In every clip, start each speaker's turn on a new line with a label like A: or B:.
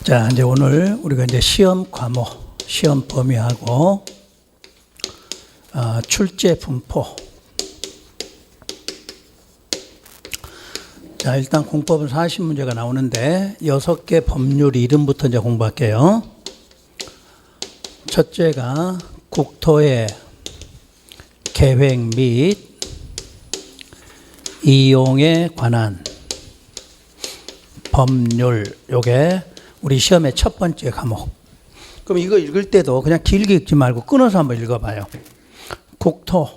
A: 자, 이제 오늘 우리가 이제 시험 과목, 시험 범위하고 출제 분포. 자, 일단 공법은 40문제가 나오는데 6개 법률 이름부터 이제 공부할게요. 첫째가 국토의 계획 및 이용에 관한 법률, 요게 우리 시험의 첫 번째 과목. 그럼 이거 읽을 때도 그냥 길게 읽지 말고 끊어서 한번 읽어봐요. 국토.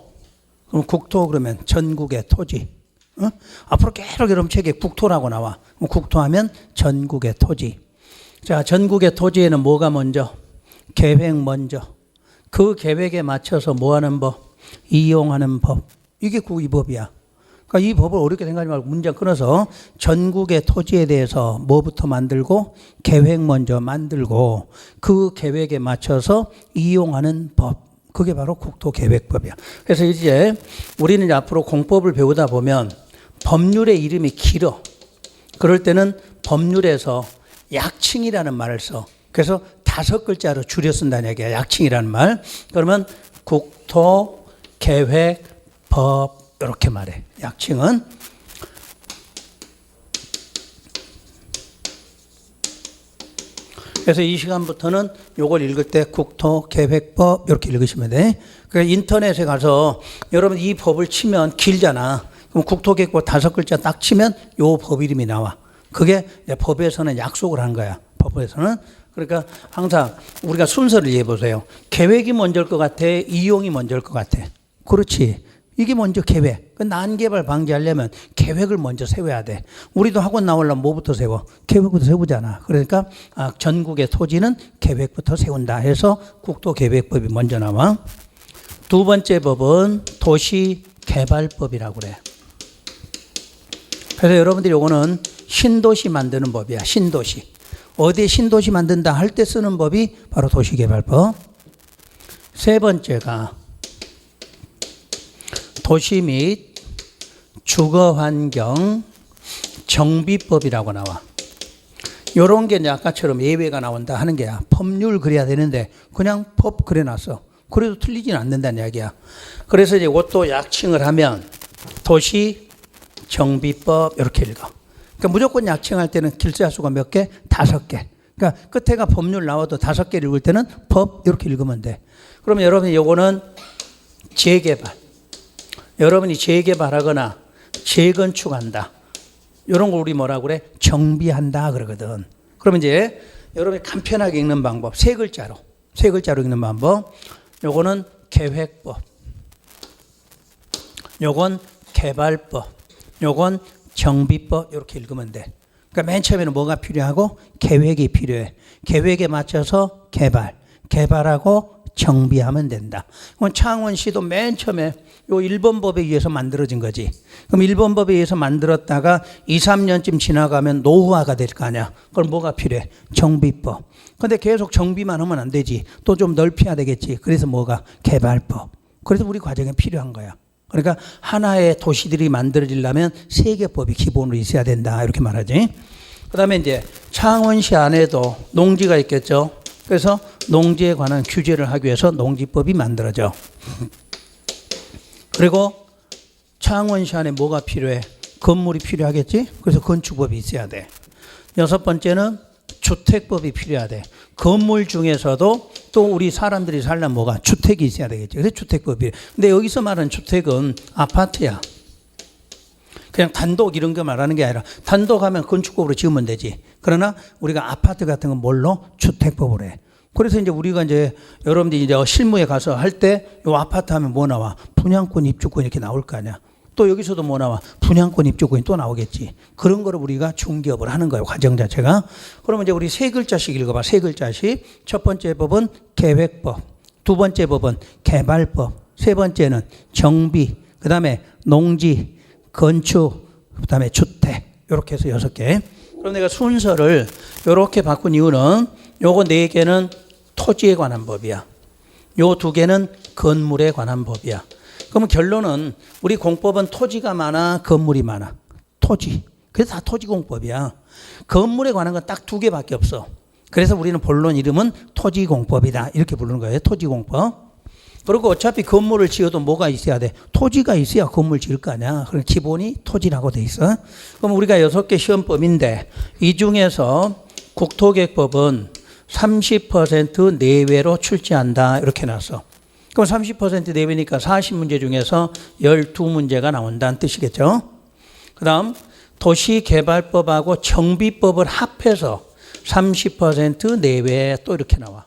A: 그럼 국토 그러면 전국의 토지. 어? 앞으로 계속 여러분 책에 국토라고 나와. 국토하면 전국의 토지. 자, 전국의 토지에는 뭐가 먼저? 계획 먼저. 그 계획에 맞춰서 뭐 하는 법? 이용하는 법. 이게 국의법이야. 그러니까 이 법을 어렵게 생각하지 말고 문장 끊어서 전국의 토지에 대해서 뭐부터 만들고 계획 먼저 만들고 그 계획에 맞춰서 이용하는 법. 그게 바로 국토계획법이야. 그래서 이제 우리는 이제 앞으로 공법을 배우다 보면 법률의 이름이 길어. 그럴 때는 법률에서 약칭이라는 말을 써. 그래서 5글자로 줄여 쓴다는 얘기야. 약칭이라는 말. 그러면 국토계획법 이렇게 말해. 약칭은. 그래서 이 시간부터는 요걸 읽을 때 국토계획법 이렇게 읽으시면 돼. 그러니까 인터넷에 가서 여러분 이 법을 치면 길잖아. 그럼 국토계획법 5글자 딱 치면 요 법 이름이 나와. 그게 법에서는 약속을 한 거야. 법에서는. 그러니까 항상 우리가 순서를 이해해 보세요. 계획이 먼저일 것 같아? 이용이 먼저일 것 같아? 그렇지. 이게 먼저 계획. 난개발 방지하려면 계획을 먼저 세워야 돼. 우리도 학원 나오려면 뭐부터 세워? 계획부터 세우잖아. 그러니까 전국의 토지는 계획부터 세운다 해서 국토계획법이 먼저 나와. 두 번째 법은 도시개발법이라고 그래. 그래서 여러분들이 요거는 신도시 만드는 법이야. 신도시. 어디에 신도시 만든다 할 때 쓰는 법이 바로 도시개발법. 세 번째가 도시 및 주거환경 정비법이라고 나와. 요런 게 이제 아까처럼 예외가 나온다 하는 게야. 법률 그래야 되는데 그냥 법 그래놨어. 그래도 틀리진 않는다는 이야기야. 그래서 이제 이것도 약칭을 하면 도시 정비법 이렇게 읽어. 그러니까 무조건 약칭할 때는 글자 수가 몇 개? 5개. 그러니까 끝에가 법률 나와도 5개를 읽을 때는 법 이렇게 읽으면 돼. 그러면 여러분이 요거는 재개발. 여러분이 재개발하거나 재건축한다. 이런 걸 우리 뭐라고 그래? 정비한다 그러거든. 그러면 이제 여러분이 간편하게 읽는 방법 3글자로 읽는 방법. 요거는 계획법. 요건 개발법. 요건 정비법 이렇게 읽으면 돼. 그러니까 맨 처음에는 뭐가 필요하고? 계획이 필요해. 계획에 맞춰서 개발하고 정비하면 된다. 그럼 창원시도 맨 처음에 요 1번 법에 의해서 만들어진 거지. 그럼 1번 법에 의해서 만들었다가 2, 3년쯤 지나가면 노후화가 될 거 아니야. 그럼 뭐가 필요해? 정비법. 근데 계속 정비만 하면 안 되지. 또 좀 넓혀야 되겠지. 그래서 뭐가? 개발법. 그래서 우리 과정에 필요한 거야. 그러니까 하나의 도시들이 만들어지려면 3개 법이 기본으로 있어야 된다. 이렇게 말하지. 그 다음에 이제 창원시 안에도 농지가 있겠죠. 그래서 농지에 관한 규제를 하기 위해서 농지법이 만들어져. 그리고 창원시 안에 뭐가 필요해? 건물이 필요하겠지? 그래서 건축법이 있어야 돼. 6번째는 주택법이 필요하대. 건물 중에서도 또 우리 사람들이 살려면 뭐가? 주택이 있어야 되겠지. 그래서 주택법이. 근데 여기서 말하는 주택은 아파트야. 그냥 단독 이런 거 말하는 게 아니라 단독하면 건축법으로 지으면 되지. 그러나 우리가 아파트 같은 건 뭘로? 주택법으로 해. 그래서 이제 우리가 이제 여러분들이 이제 실무에 가서 할 때 요 아파트 하면 뭐 나와? 분양권, 입주권 이렇게 나올 거 아니야. 또 여기서도 뭐 나와? 분양권, 입주권이 또 나오겠지. 그런 거를 우리가 중개업을 하는 거예요. 과정 자체가. 그러면 이제 우리 3글자씩 읽어봐. 3글자씩. 첫 번째 법은 계획법. 두 번째 법은 개발법. 세 번째는 정비. 그 다음에 농지, 건축, 그 다음에 주택. 이렇게 해서 6개. 그럼 내가 순서를 이렇게 바꾼 이유는 요거 4개는 토지에 관한 법이야. 요 2개는 건물에 관한 법이야. 그러면 결론은 우리 공법은 토지가 많아, 건물이 많아? 토지. 그래서 다 토지공법이야. 건물에 관한 건 딱 2개밖에 없어. 그래서 우리는 본론 이름은 토지공법이다. 이렇게 부르는 거예요. 토지공법. 그리고 어차피 건물을 지어도 뭐가 있어야 돼? 토지가 있어야 건물 지을 거 아니야. 그럼 기본이 토지라고 돼 있어. 그럼 우리가 6개 시험법인데 이 중에서 국토계획법은 30% 내외로 출제한다. 이렇게 나왔어. 그럼 30% 내외니까 40문제 중에서 12문제가 나온다는 뜻이겠죠. 그 다음 도시개발법하고 정비법을 합해서 30% 내외 또 이렇게 나와.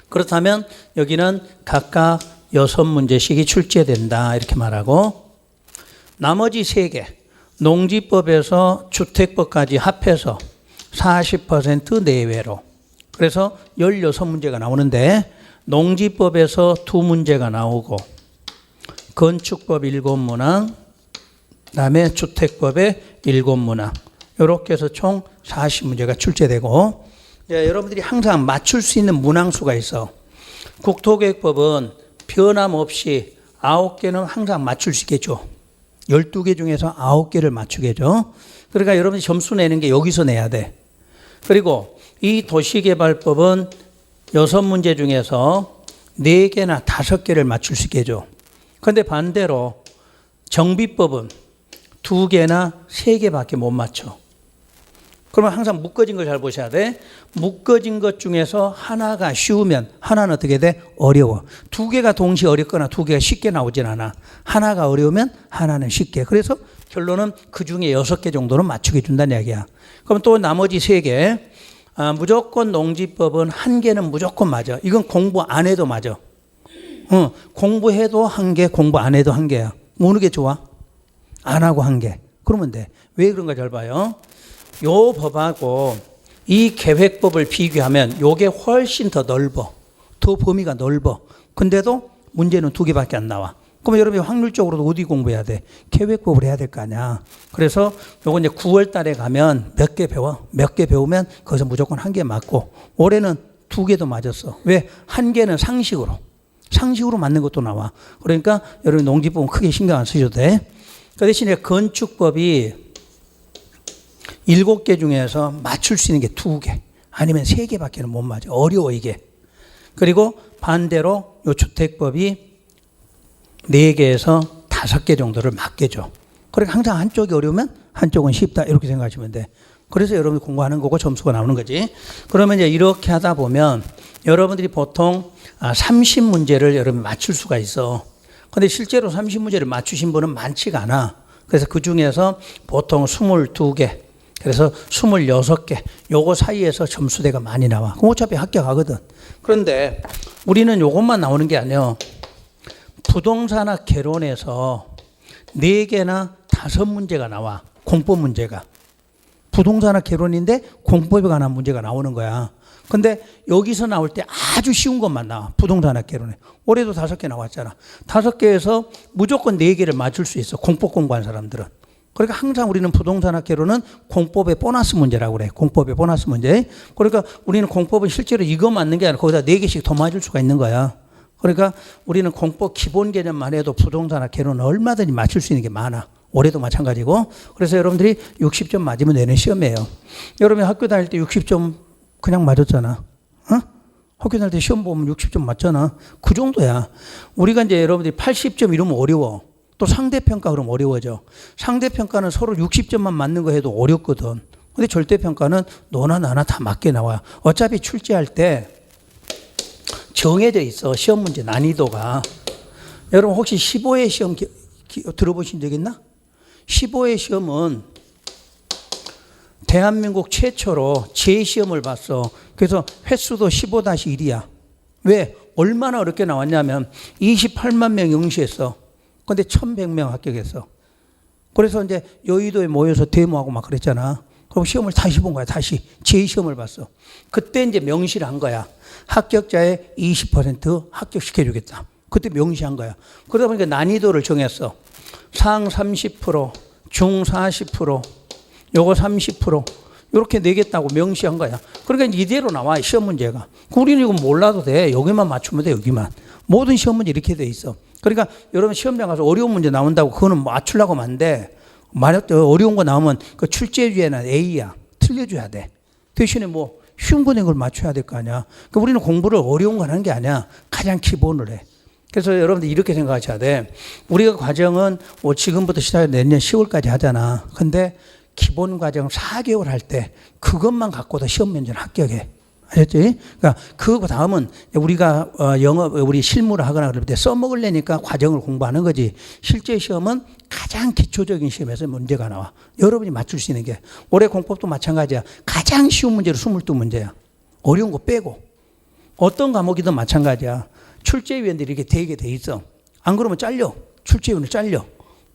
A: 그렇다면 여기는 각각 6문제씩이 출제된다 이렇게 말하고, 나머지 3개 농지법에서 주택법까지 합해서 40% 내외로, 그래서 16문제가 나오는데 농지법에서 2문제가 나오고 건축법 7문항, 그다음에 주택법의 7문항, 이렇게 해서 총 40문제가 출제되고, 여러분들이 항상 맞출 수 있는 문항수가 있어. 국토계획법은 변함없이 9개는 항상 맞출 수 있겠죠. 12개 중에서 9개를 맞추게 해줘. 그러니까 여러분이 점수 내는 게 여기서 내야 돼. 그리고 이 도시개발법은 6문제 중에서 4개나 5개를 맞출 수 있게 해줘. 그런데 반대로 정비법은 2개나 3개밖에 못 맞춰. 그러면 항상 묶어진 걸 잘 보셔야 돼. 묶어진 것 중에서 하나가 쉬우면 하나는 어떻게 돼? 어려워. 2개가 동시에 어렵거나 2개가 쉽게 나오진 않아. 하나가 어려우면 하나는 쉽게. 그래서 결론은 그 중에 6개 정도는 맞추게 준다는 이야기야. 그럼 또 나머지 3개. 무조건 농지법은 1개는 무조건 맞아. 이건 공부 안 해도 맞아. 공부해도 1개, 공부 안 해도 1개야. 어느 게 좋아? 안 하고 1개. 그러면 돼. 왜 그런가 잘 봐요. 요 법하고 이 계획법을 비교하면 요게 훨씬 더 넓어. 더 범위가 넓어. 근데도 문제는 2개밖에 안 나와. 그러면 여러분이 확률적으로도 어디 공부해야 돼? 계획법을 해야 될 거 아니야. 그래서 요거 이제 9월 달에 가면 몇 개 배워? 몇 개 배우면 거기서 무조건 1개 맞고, 올해는 2개도 맞았어. 왜? 1개는 상식으로 맞는 것도 나와. 그러니까 여러분 농지법은 크게 신경 안 쓰셔도 돼. 그 대신에 건축법이 7개 중에서 맞출 수 있는 게 2개 아니면 3개밖에는 못 맞아. 어려워 이게. 그리고 반대로 요 주택법이 4개에서 5개 정도를 맞게 줘. 그러니까 항상 한쪽이 어려우면 한쪽은 쉽다 이렇게 생각하시면 돼. 그래서 여러분이 공부하는 거고 점수가 나오는 거지. 그러면 이제 이렇게 하다 보면 여러분들이 보통 30문제를 여러분이 맞출 수가 있어. 근데 실제로 30문제를 맞추신 분은 많지가 않아. 그래서 그 중에서 보통 22개, 그래서 26개, 요거 사이에서 점수대가 많이 나와. 그럼 어차피 합격하거든. 그런데 우리는 요것만 나오는 게 아니에요. 부동산학 개론에서 4개나 5문제가 나와. 공법 문제가. 부동산학 개론인데 공법에 관한 문제가 나오는 거야. 근데 여기서 나올 때 아주 쉬운 것만 나와. 부동산학 개론에. 올해도 5개 나왔잖아. 5개에서 무조건 4개를 맞출 수 있어. 공법 공부한 사람들은. 그러니까 항상 우리는 부동산학 개론은 공법의 보너스 문제라고 그래. 공법의 보너스 문제. 그러니까 우리는 공법은 실제로 이거 맞는 게 아니라 거기다 4개씩 더 맞을 수가 있는 거야. 그러니까 우리는 공법 기본 개념만 해도 부동산학 개론은 얼마든지 맞출 수 있는 게 많아. 올해도 마찬가지고. 그래서 여러분들이 60점 맞으면 내는 시험이에요. 여러분이 학교 다닐 때 60점 그냥 맞았잖아. 학교 다닐 때 시험 보면 60점 맞잖아. 그 정도야. 우리가 이제 여러분들이 80점 이러면 어려워. 또 상대평가 그러면 어려워져. 상대평가는 서로 60점만 맞는 거 해도 어렵거든. 근데 절대평가는 너나 나나 다 맞게 나와요. 어차피 출제할 때 정해져 있어. 시험 문제 난이도가. 여러분 혹시 15회 시험 들어보신 적 있나? 15회 시험은 대한민국 최초로 재시험을 봤어. 그래서 횟수도 15-1이야. 왜? 얼마나 어렵게 나왔냐면 28만 명 응시했어. 근데 1,100명 합격했어. 그래서 이제 여의도에 모여서 데모하고 막 그랬잖아. 그럼 시험을 다시 본 거야. 다시 재시험을 봤어. 그때 이제 명시를 한 거야. 합격자의 20% 합격시켜주겠다. 그때 명시한 거야. 그러다 보니까 난이도를 정했어. 상 30%, 중 40%, 요거 30% 이렇게 내겠다고 명시한 거야. 그러니까 이대로 나와 시험 문제가. 우리는 이거 몰라도 돼. 여기만 맞추면 돼. 여기만. 모든 시험 문제 이렇게 돼 있어. 그러니까 여러분 시험장 가서 어려운 문제 나온다고 그거는 맞추려고 하면 안 돼. 만약 어려운 거 나오면 그 출제주에는 A야. 틀려줘야 돼. 대신에 뭐 쉬운 거는 걸 맞춰야 될 거 아니야. 그러니까 우리는 공부를 어려운 건 하는 게 아니야. 가장 기본을 해. 그래서 여러분들 이렇게 생각하셔야 돼. 우리가 과정은 뭐 지금부터 시작해 내년 10월까지 하잖아. 근데 기본 과정 4개월 할 때 그것만 갖고도 시험 면제는 합격해. 아셨지? 그러니까 그 다음은 우리가 우리 실무를 하거나 그럴 때 써먹으려니까 과정을 공부하는 거지. 실제 시험은 가장 기초적인 시험에서 문제가 나와. 여러분이 맞출 수 있는 게 올해 공법도 마찬가지야. 가장 쉬운 문제로 22문제야. 어려운 거 빼고. 어떤 과목이든 마찬가지야. 출제위원들이 이렇게 되게 돼 있어. 안 그러면 잘려. 출제위원을 잘려.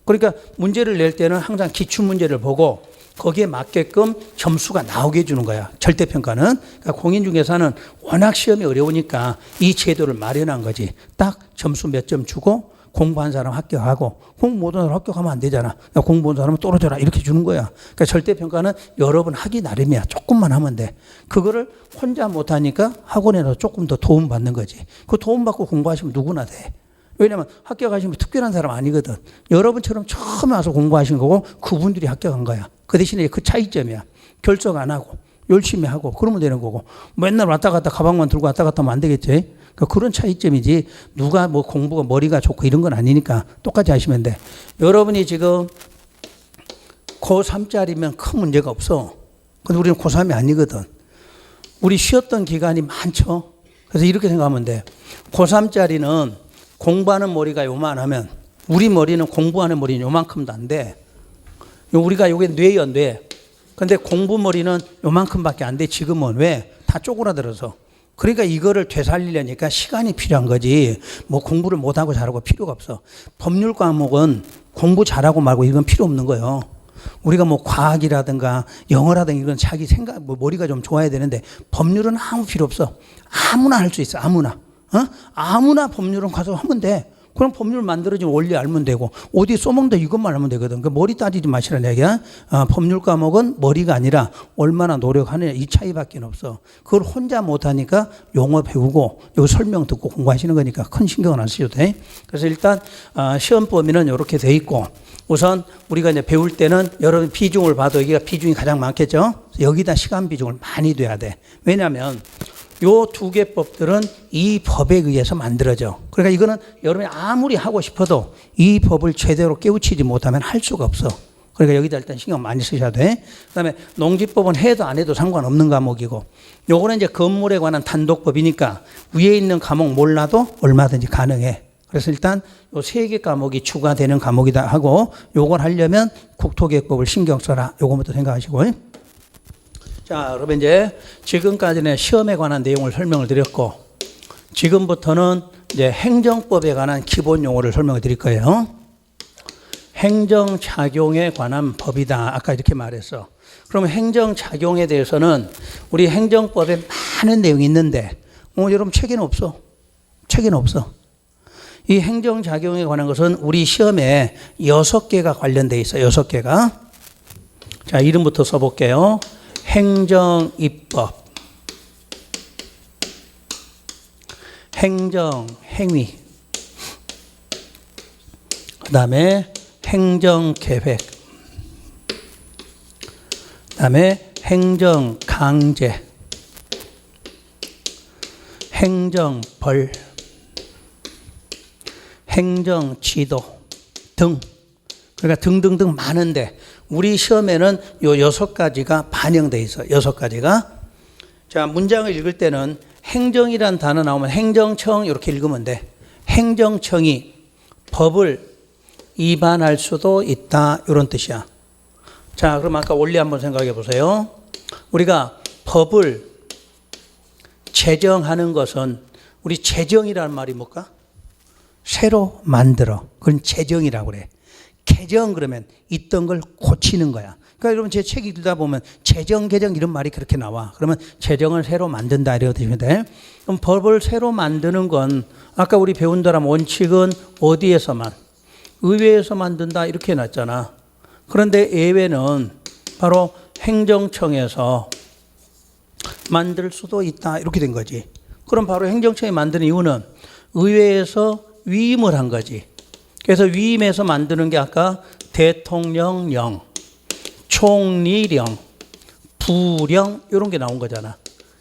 A: 그러니까 문제를 낼 때는 항상 기출문제를 보고 거기에 맞게끔 점수가 나오게 해주는 거야. 절대평가는. 그러니까 공인중개사는 워낙 시험이 어려우니까 이 제도를 마련한 거지. 딱 점수 몇 점 주고 공부한 사람 합격하고 공부 못한 사람 합격하면 안 되잖아. 공부 못한 사람은 떨어져라 이렇게 주는 거야. 그러니까 절대평가는 여러 번 하기 나름이야. 조금만 하면 돼. 그거를 혼자 못하니까 학원에서 조금 더 도움받는 거지. 그 도움받고 공부하시면 누구나 돼. 왜냐하면 합격하시면 특별한 사람 아니거든. 여러분처럼 처음에 와서 공부하신 거고 그분들이 합격한 거야. 그 대신에 그 차이점이야. 결석 안 하고 열심히 하고 그러면 되는 거고 맨날 왔다 갔다 가방만 들고 왔다 갔다 하면 안 되겠지. 그러니까 그런 차이점이지 누가 뭐 공부가 머리가 좋고 이런 건 아니니까 똑같이 하시면 돼. 여러분이 지금 고3짜리면 큰 문제가 없어. 근데 우리는 고3이 아니거든. 우리 쉬었던 기간이 많죠. 그래서 이렇게 생각하면 돼. 고3짜리는 공부하는 머리가 요만하면 우리 머리는 공부하는 머리는 요만큼도 안 돼. 우리가 요게 뇌야 뇌. 근데 공부 머리는 요만큼밖에 안 돼. 지금은 왜? 다 쪼그라들어서. 그러니까 이거를 되살리려니까 시간이 필요한 거지. 뭐 공부를 못하고 잘하고 필요가 없어. 법률 과목은 공부 잘하고 말고 이건 필요 없는 거예요. 우리가 뭐 과학이라든가 영어라든가 이건 자기 생각, 뭐 머리가 좀 좋아야 되는데 법률은 아무 필요 없어. 아무나 할 수 있어. 아무나. 아무나 법률은 가서 하면 돼. 그럼 법률 만들어진 원리 알면 되고 어디 써먹는다 이것만 알면 되거든. 그 머리 따지지 마시라는 얘기야. 법률 과목은 머리가 아니라 얼마나 노력하느냐 이 차이밖에 없어. 그걸 혼자 못하니까 용어 배우고 여기 설명 듣고 공부하시는 거니까 큰 신경은 안 쓰셔도 돼. 그래서 일단 시험 범위는 이렇게 돼 있고 우선 우리가 이제 배울 때는 여러분 비중을 봐도 여기가 비중이 가장 많겠죠. 여기다 시간 비중을 많이 둬야 돼. 왜냐하면 요 두 개 법들은 이 법에 의해서 만들어져. 그러니까 이거는 여러분이 아무리 하고 싶어도 이 법을 제대로 깨우치지 못하면 할 수가 없어. 그러니까 여기다 일단 신경 많이 쓰셔야 돼. 그 다음에 농지법은 해도 안 해도 상관없는 과목이고 요거는 이제 건물에 관한 단독법이니까 위에 있는 과목 몰라도 얼마든지 가능해. 그래서 일단 요 세 개 과목이 추가되는 과목이다 하고 요걸 하려면 국토계획법을 신경 써라. 요거부터 생각하시고. 자, 그러면 이제 지금까지는 시험에 관한 내용을 설명을 드렸고 지금부터는 이제 행정법에 관한 기본 용어를 설명을 드릴 거예요. 행정작용에 관한 법이다. 아까 이렇게 말했어. 그러면 행정작용에 대해서는 우리 행정법에 많은 내용이 있는데 여러분 책에는 없어. 책에는 없어. 이 행정작용에 관한 것은 우리 시험에 6개가 관련돼 있어. 6개가. 자, 이름부터 써볼게요. 행정입법, 행정행위, 그 다음에 행정계획, 그 다음에 행정강제, 행정벌, 행정지도 등. 그러니까 등등등 많은데 우리 시험에는 요 6가지가 반영되어 있어. 6가지가. 자, 문장을 읽을 때는 행정이란 단어 나오면 행정청 이렇게 읽으면 돼. 행정청이 법을 위반할 수도 있다. 이런 뜻이야. 자, 그럼 아까 원리 한번 생각해 보세요. 우리가 법을 제정하는 것은 우리 제정이라는 말이 뭘까? 새로 만들어. 그건 제정이라고 그래. 개정 그러면 있던 걸 고치는 거야. 그러니까 여러분 제 책 읽다 보면 제정, 개정 이런 말이 그렇게 나와. 그러면 제정을 새로 만든다 이렇게 되시면 돼. 그럼 법을 새로 만드는 건 아까 우리 배운 대로 원칙은 어디에서만? 의회에서 만든다 이렇게 해놨잖아. 그런데 예외는 바로 행정청에서 만들 수도 있다 이렇게 된 거지. 그럼 바로 행정청이 만드는 이유는 의회에서 위임을 한 거지. 그래서 위임해서 만드는 게 아까 대통령령, 총리령, 부령 이런 게 나온 거잖아.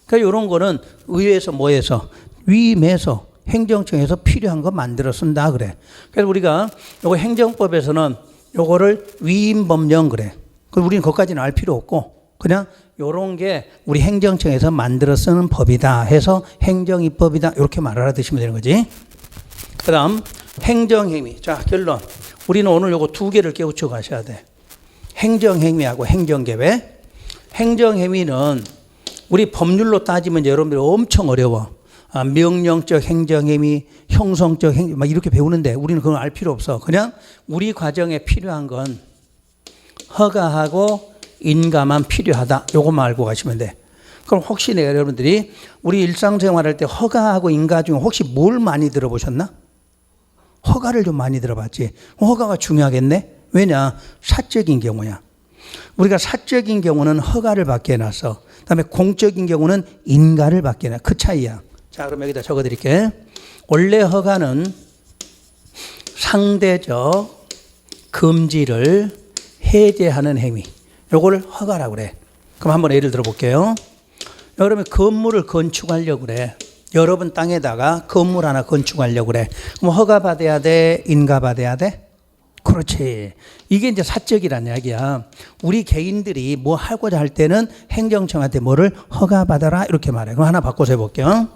A: 그러니까 이런 거는 의회에서 뭐해서 위임해서 행정청에서 필요한 거 만들어 쓴다 그래. 그래서 우리가 요거 행정법에서는 요거를 위임법령 그래. 우리는 그것까지는 알 필요 없고 그냥 요런 게 우리 행정청에서 만들어 쓰는 법이다 해서 행정입법이다 이렇게 말 알아두시면 되는 거지. 그 다음 행정행위. 자, 결론. 우리는 오늘 요거 두 개를 깨우쳐 가셔야 돼. 행정행위하고 행정계획. 행정행위는 우리 법률로 따지면 여러분들이 엄청 어려워. 명령적 행정행위, 형성적 행위 막 이렇게 배우는데 우리는 그건 알 필요 없어. 그냥 우리 과정에 필요한 건 허가하고 인가만 필요하다. 요것만 알고 가시면 돼. 그럼 혹시 내가 여러분들이 우리 일상생활할 때 허가하고 인가 중에 혹시 뭘 많이 들어보셨나? 허가를 좀 많이 들어봤지. 허가가 중요하겠네. 왜냐? 사적인 경우야. 우리가 사적인 경우는 허가를 받게 해놨어. 그다음에 공적인 경우는 인가를 받게 해놔. 그 차이야. 자, 그럼 여기다 적어드릴게. 원래 허가는 상대적 금지를 해제하는 행위. 요걸 허가라고 그래. 그럼 한번 예를 들어 볼게요. 여러분 건물을 건축하려고 그래. 여러분 땅에다가 건물 하나 건축하려고 그래. 그럼 허가 받아야 돼? 인가 받아야 돼? 그렇지. 이게 이제 사적이란 이야기야. 우리 개인들이 뭐 하고자 할 때는 행정청한테 뭐를 허가받아라 이렇게 말해. 그럼 하나 바꿔서 해볼게요.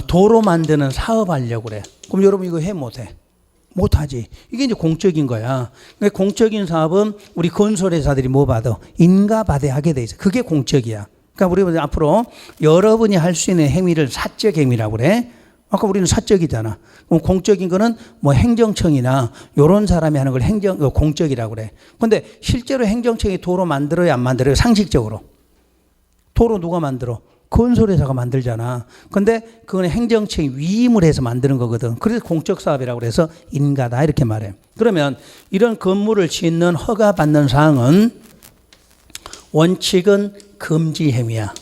A: 도로 만드는 사업 하려고 그래. 그럼 여러분 이거 해 못해? 못하지. 이게 이제 공적인 거야. 그러니까 공적인 사업은 우리 건설회사들이 뭐 받아? 인가 받아야 하게 돼 있어. 그게 공적이야. 그러니까 우리 앞으로 여러분이 할 수 있는 행위를 사적 행위라고 그래. 아까 우리는 사적이잖아. 그럼 공적인 거는 뭐 행정청이나 이런 사람이 하는 걸 공적이라고 그래. 그런데 실제로 행정청이 도로 만들어야 안 만들어요? 상식적으로. 도로 누가 만들어? 건설회사가 만들잖아. 근데 그건 행정청이 위임을 해서 만드는 거거든. 그래서 공적 사업이라고 그래서 인가다 이렇게 말해. 그러면 이런 건물을 짓는 허가받는 사항은 원칙은 금지 행위야.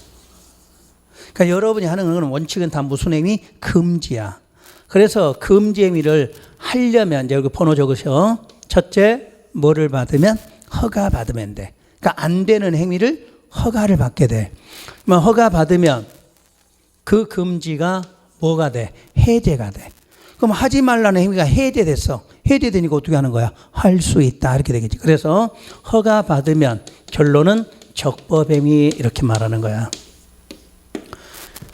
A: 그러니까 여러분이 하는 건 원칙은 다 무슨 행위? 금지야. 그래서 금지 행위를 하려면 이제 여기 번호 적으셔. 첫째, 뭐를 받으면? 허가 받으면 돼. 그러니까 안 되는 행위를 허가를 받게 돼. 허가 받으면 그 금지가 뭐가 돼? 해제가 돼. 그럼 하지 말라는 행위가 해제됐어. 해제되니까 어떻게 하는 거야? 할 수 있다 이렇게 되겠지. 그래서 허가 받으면 결론은 적법행위 이렇게 말하는 거야.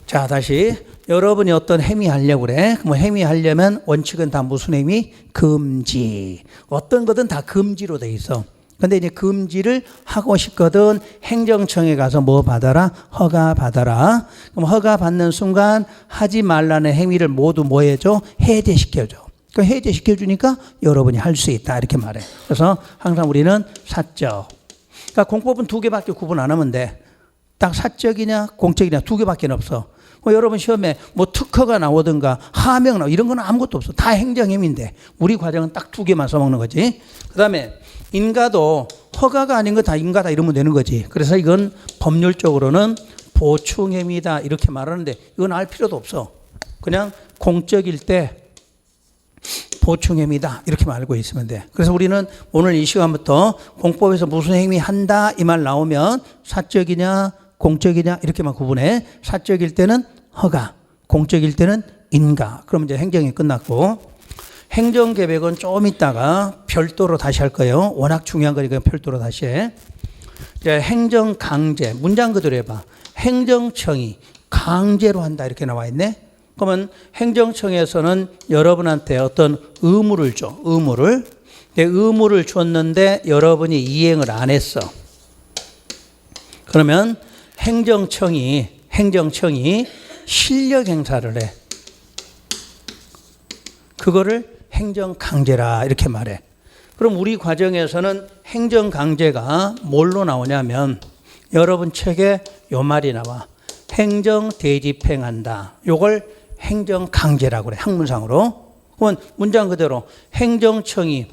A: 자, 다시 여러분이 어떤 행위 하려고 그래. 뭐 행위 하려면 원칙은 다 무슨 행위? 금지. 어떤 거든 다 금지로 돼 있어. 근데 이제 금지를 하고 싶거든. 행정청에 가서 뭐 받아라? 허가 받아라. 그럼 허가 받는 순간 하지 말라는 행위를 모두 뭐 해줘? 해제시켜줘. 그 해제시켜주니까 여러분이 할 수 있다 이렇게 말해. 그래서 항상 우리는 사적. 그러니까 공법은 두 개밖에 구분 안 하면 돼. 딱 사적이냐 공적이냐 두 개밖에 없어. 뭐 여러분 시험에 뭐 특허가 나오든가 하명 나오든가 이런 건 아무것도 없어. 다 행정행위인데 우리 과정은 딱 두 개만 써먹는 거지. 그 다음에 인가도 허가가 아닌 거 다 인가다 이러면 되는 거지. 그래서 이건 법률적으로는 보충행위다 이렇게 말하는데 이건 알 필요도 없어. 그냥 공적일 때 보충행위다 이렇게만 알고 있으면 돼. 그래서 우리는 오늘 이 시간부터 공법에서 무슨 행위 한다 이 말 나오면 사적이냐 공적이냐 이렇게만 구분해. 사적일 때는 허가, 공적일 때는 인가. 그럼 이제 행정이 끝났고 행정계획은 좀 있다가 별도로 다시 할 거예요. 워낙 중요한 거니까 별도로 다시 해. 이제 행정강제 문장 그대로 해봐. 행정청이 강제로 한다 이렇게 나와 있네. 그러면 행정청에서는 여러분한테 어떤 의무를 줘. 의무를 줬는데 여러분이 이행을 안 했어. 그러면 행정청이 실력 행사를 해. 그거를 행정강제라 이렇게 말해. 그럼 우리 과정에서는 행정강제가 뭘로 나오냐면 여러분 책에 요 말이 나와. 행정대집행한다. 요걸 행정강제라고 그래. 학문상으로. 그건 문장 그대로 행정청이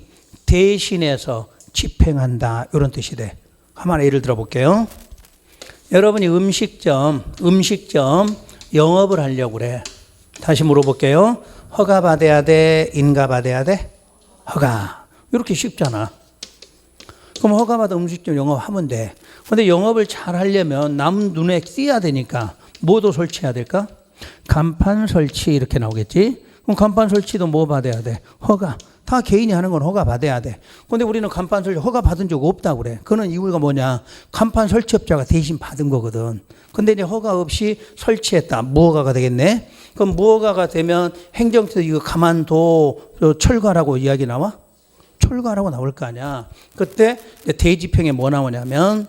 A: 대신해서 집행한다 이런 뜻이 돼. 한번 예를 들어 볼게요. 여러분이 음식점 영업을 하려고 그래. 다시 물어볼게요. 허가 받아야 돼? 인가 받아야 돼? 허가. 이렇게 쉽잖아. 그럼 허가받은 음식점 영업하면 돼. 근데 영업을 잘 하려면 남 눈에 띄어야 되니까 뭐도 설치해야 될까? 간판 설치 이렇게 나오겠지? 그럼 간판 설치도 뭐 받아야 돼? 허가. 다 개인이 하는 건 허가 받아야 돼. 근데 우리는 간판 설치 허가 받은 적 없다고 그래. 그는 이유가 뭐냐? 간판 설치업자가 대신 받은 거거든. 근데 이제 허가 없이 설치했다. 무허가가 되겠네? 그럼 무허가가 되면 행정처에서 이거 가만둬 철거하라고 이야기 나와? 철거하라고 나올 거 아니야. 그때 대지평에 뭐 나오냐면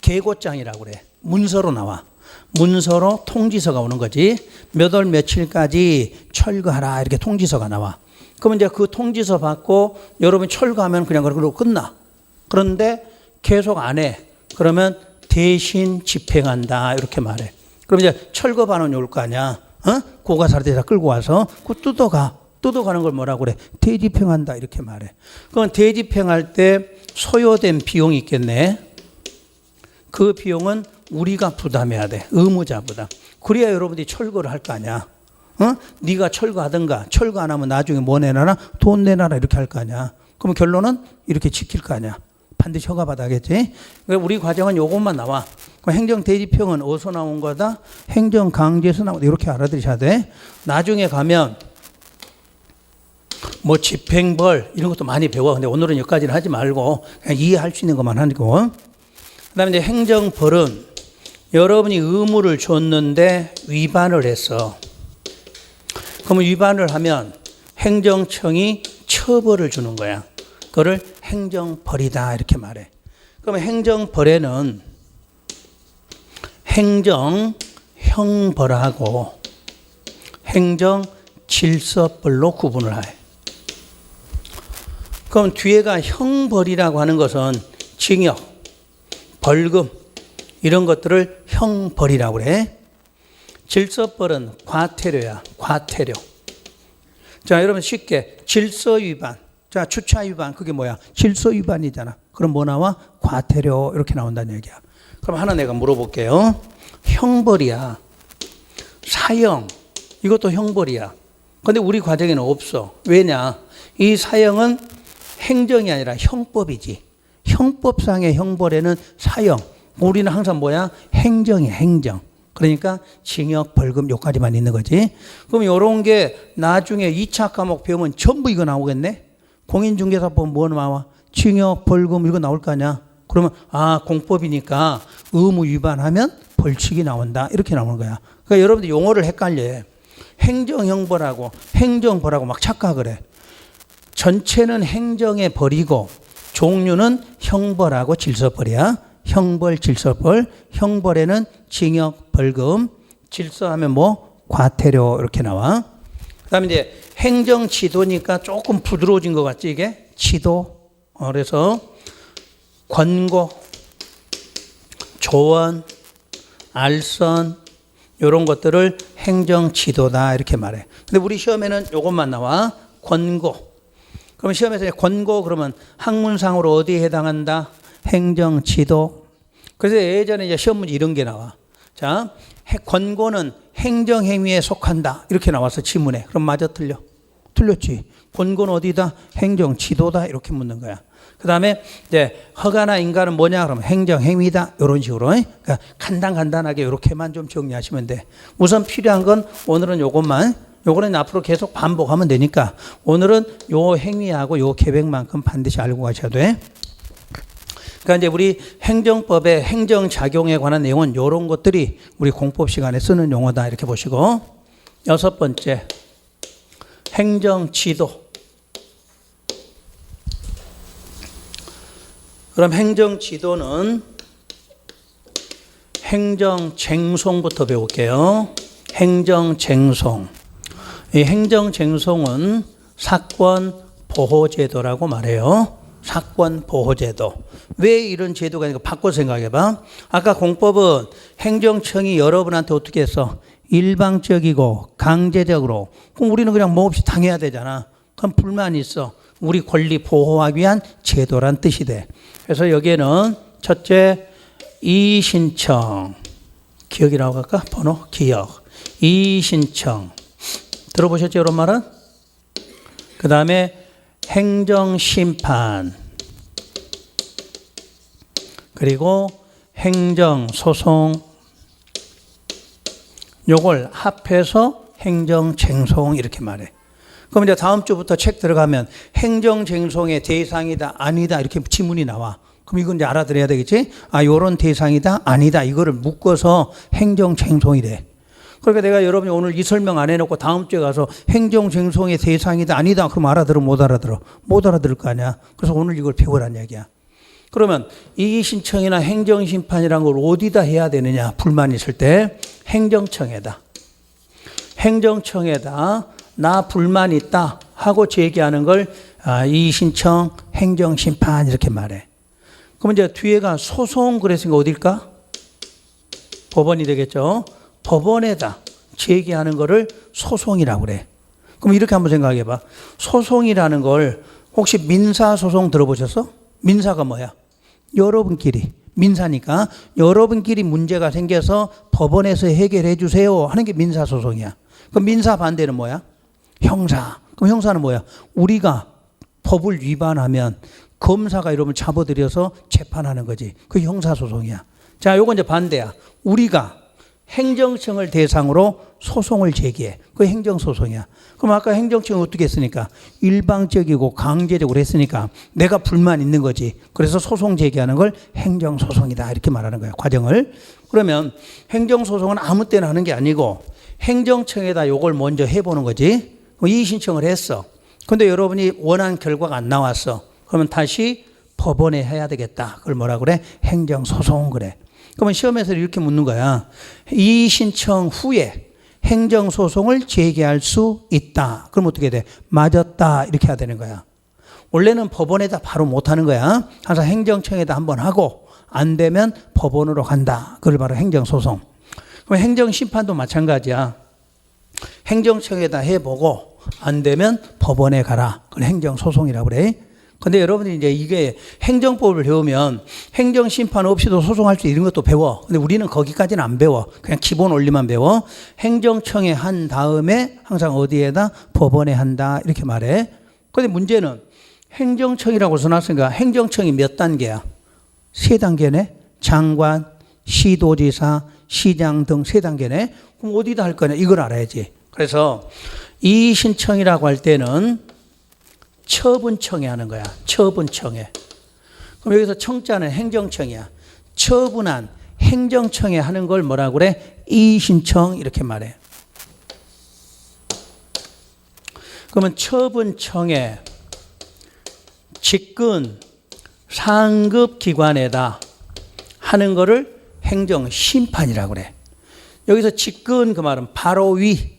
A: 계고장이라고 그래. 문서로 나와. 문서로 통지서가 오는 거지. 몇 월 며칠까지 철거하라 이렇게 통지서가 나와. 그러면 이제 그 통지서 받고 여러분이 철거하면 그냥 그러고 끝나. 그런데 계속 안 해. 그러면 대신 집행한다 이렇게 말해. 그럼 이제 철거 반원이 올 거 아니야. 고가사리대에다 끌고 와서 그 뜯어가는 걸 뭐라고 그래? 대집행한다 이렇게 말해. 그럼 대집행할 때 소요된 비용이 있겠네. 그 비용은 우리가 부담해야 돼. 의무자 부담. 그래야 여러분들이 철거를 할 거 아니야. 네가 철거하든가 철거 안 하면 나중에 뭐 내놔라? 돈 내놔라 이렇게 할 거 아니야. 그럼 결론은 이렇게 지킬 거 아니야. 반드시 허가받아야겠지. 우리 과정은 요것만 나와. 행정대지평은 어디서 나온 거다? 행정강제에서 나온 거다. 이렇게 알아들으셔야 돼. 나중에 가면 뭐 집행벌 이런 것도 많이 배워. 근데 오늘은 여기까지는 하지 말고 그냥 이해할 수 있는 것만 하고. 그다음에 이제 행정벌은 여러분이 의무를 줬는데 위반을 했어. 그러면 위반을 하면 행정청이 처벌을 주는 거야. 그거를 행정벌이다 이렇게 말해. 그러면 행정벌에는 행정형벌하고 행정질서벌로 구분을 해. 그럼 뒤에가 형벌이라고 하는 것은 징역, 벌금 이런 것들을 형벌이라고 그래. 질서벌은 과태료야. 과태료. 자, 여러분 쉽게 질서 위반. 자, 주차 위반 그게 뭐야? 질서 위반이잖아. 그럼 뭐 나와? 과태료 이렇게 나온다는 얘기야. 그럼 하나 내가 물어볼게요. 형벌이야. 사형 이것도 형벌이야. 근데 우리 과정에는 없어. 왜냐? 이 사형은 행정이 아니라 형법이지. 형법상의 형벌에는 사형. 우리는 항상 뭐야? 행정이야, 행정. 그러니까 징역, 벌금 요까지만 있는 거지. 그럼 요런 게 나중에 2차 과목 배우면 전부 이거 나오겠네? 공인중개사법 뭐 나와? 징역, 벌금 이거 나올 거 아니야? 그러면 공법이니까 의무 위반하면 벌칙이 나온다. 이렇게 나오는 거야. 그러니까 여러분들 용어를 헷갈려. 행정형벌하고 행정벌하고 막 착각을 해. 전체는 행정의 벌이고 종류는 형벌하고 질서벌이야. 형벌, 질서벌. 형벌에는 징역, 벌금. 질서하면 뭐? 과태료 이렇게 나와. 그 다음에 이제 행정지도니까 조금 부드러워진 것 같지 이게? 지도. 그래서 권고, 조언, 알선 이런 것들을 행정지도다 이렇게 말해. 근데 우리 시험에는 이것만 나와. 권고. 그럼 시험에서 권고 그러면 학문상으로 어디에 해당한다? 행정지도. 그래서 예전에 이제 시험 문제 이런 게 나와. 자, 권고는 행정행위에 속한다. 이렇게 나와서 지문에. 그럼 맞아 틀려? 틀렸지. 권고는 어디다? 행정지도다. 이렇게 묻는 거야. 그 다음에 이제 허가나 인가는 뭐냐? 그러면 행정행위다. 이런 식으로. 그러니까 간단하게 이렇게만 좀 정리하시면 돼. 우선 필요한 건 오늘은 요것만. 요거는 앞으로 계속 반복하면 되니까 오늘은 요 행위하고 요 계획만큼 반드시 알고 가셔야 돼. 그러니까 이제 우리 행정법의 행정작용에 관한 내용은 이런 것들이 우리 공법 시간에 쓰는 용어다 이렇게 보시고, 6번째 행정지도. 그럼 행정지도는 행정쟁송부터 배울게요. 행정쟁송. 이 행정쟁송은 사건보호제도라고 말해요. 사건보호제도. 왜 이런 제도가 있는가 바꿔 생각해봐. 아까 공법은 행정청이 여러분한테 어떻게 했어? 일방적이고 강제적으로. 그럼 우리는 그냥 뭐 없이 당해야 되잖아. 그럼 불만이 있어. 우리 권리 보호하기 위한 제도란 뜻이 돼. 그래서 여기에는 첫째 이의신청. 기억이라고 할까? 번호? 기억. 이의신청. 들어보셨죠? 이런 말은? 그 다음에 행정심판. 그리고 행정소송, 요걸 합해서 행정쟁송 이렇게 말해. 그럼 이제 다음 주부터 책 들어가면 행정쟁송의 대상이다, 아니다 이렇게 지문이 나와. 그럼 이건 이제 알아들어야 되겠지? 아, 요런 대상이다, 아니다 이거를 묶어서 행정쟁송이래. 그러니까 내가 여러분이 오늘 이 설명 안 해놓고 다음 주에 가서 행정쟁송의 대상이다, 아니다 그럼 알아들어, 못 알아들어? 못 알아들을 거 아니야. 그래서 오늘 이걸 배우란 얘기야. 그러면 이의신청이나 행정심판이란 걸 어디다 해야 되느냐? 불만 있을 때 행정청에다. 행정청에다 나 불만 있다 하고 제기하는 걸 이의신청, 행정심판 이렇게 말해. 그럼 이제 뒤에가 소송 그랬으니까 어딜까? 법원이 되겠죠. 법원에다 제기하는 거를 소송이라고 그래. 그럼 이렇게 한번 생각해 봐. 소송이라는 걸 혹시 민사소송 들어보셨어? 민사가 뭐야? 여러분끼리, 민사니까 여러분끼리 문제가 생겨서 법원에서 해결해 주세요 하는 게 민사소송이야. 그럼 민사 반대는 뭐야? 형사. 그럼 형사는 뭐야? 우리가 법을 위반하면 검사가 이러면 잡아들여서 재판하는 거지. 그게 형사소송이야. 자, 요건 이제 반대야. 우리가 행정청을 대상으로 소송을 제기해. 그게 행정소송이야. 그럼 아까 행정청이 어떻게 했으니까? 일방적이고 강제적으로 했으니까 내가 불만 있는 거지. 그래서 소송 제기하는 걸 행정소송이다 이렇게 말하는 거야, 과정을. 그러면 행정소송은 아무 때나 하는 게 아니고 행정청에다 요걸 먼저 해보는 거지. 이의신청을 했어. 근데 여러분이 원한 결과가 안 나왔어. 그러면 다시 법원에 해야 되겠다. 그걸 뭐라 그래? 행정소송 그래. 그러면 시험에서 이렇게 묻는 거야. 이의신청 후에 행정소송을 제기할 수 있다. 그럼 어떻게 돼? 맞았다. 이렇게 해야 되는 거야. 원래는 법원에다 바로 못하는 거야. 항상 행정청에다 한번 하고 안 되면 법원으로 간다. 그걸 바로 행정소송. 그럼 행정심판도 마찬가지야. 행정청에다 해보고 안 되면 법원에 가라. 그걸 행정소송이라고 그래. 근데 여러분들이 이제 이게 행정법을 배우면 행정심판 없이도 소송할 수 있는 것도 배워. 근데 우리는 거기까지는 안 배워. 그냥 기본 원리만 배워. 행정청에 한 다음에 항상 어디에다? 법원에 한다. 이렇게 말해. 근데 문제는 행정청이라고 써놨으니까 행정청이 몇 단계야? 3단계네. 장관, 시도지사, 시장 등 3단계네. 그럼 어디다 할 거냐? 이걸 알아야지. 그래서 이의신청이라고 할 때는 처분청에 하는 거야. 처분청에. 그럼 여기서 청자는 행정청이야. 처분한 행정청에 하는 걸 뭐라고 그래? 이의신청 이렇게 말해. 그러면 처분청에 직근 상급 기관에다 하는 거를 행정심판이라고 그래. 여기서 직근 그 말은 바로 위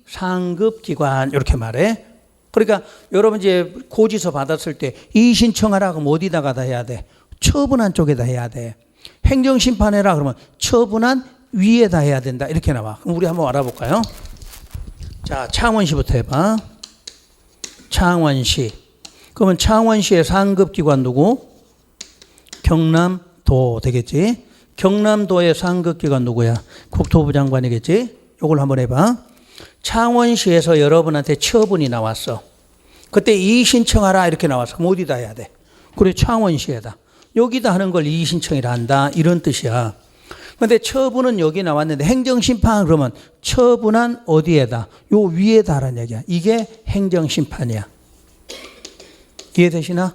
A: 상급 기관 이렇게 말해. 그러니까 여러분 이제 고지서 받았을 때 이의신청하라 그러면 어디다가 다 해야 돼? 처분한 쪽에다 해야 돼. 행정심판해라 그러면 처분한 위에다 해야 된다. 이렇게 나와. 그럼 우리 한번 알아볼까요? 자, 창원시부터 해봐. 창원시. 그러면 창원시의 상급기관 누구? 경남도 되겠지. 경남도의 상급기관 누구야? 국토부 장관이겠지. 요걸 한번 해봐. 창원시에서 여러분한테 처분이 나왔어. 그때 이의신청하라 이렇게 나왔어. 그럼 어디다 해야 돼? 그래, 창원시에다. 여기다 하는 걸 이의신청이라 한다. 이런 뜻이야. 그런데 처분은 여기 나왔는데 행정심판 그러면 처분한 어디에다? 요 위에다 하라는 얘기야. 이게 행정심판이야. 이해되시나?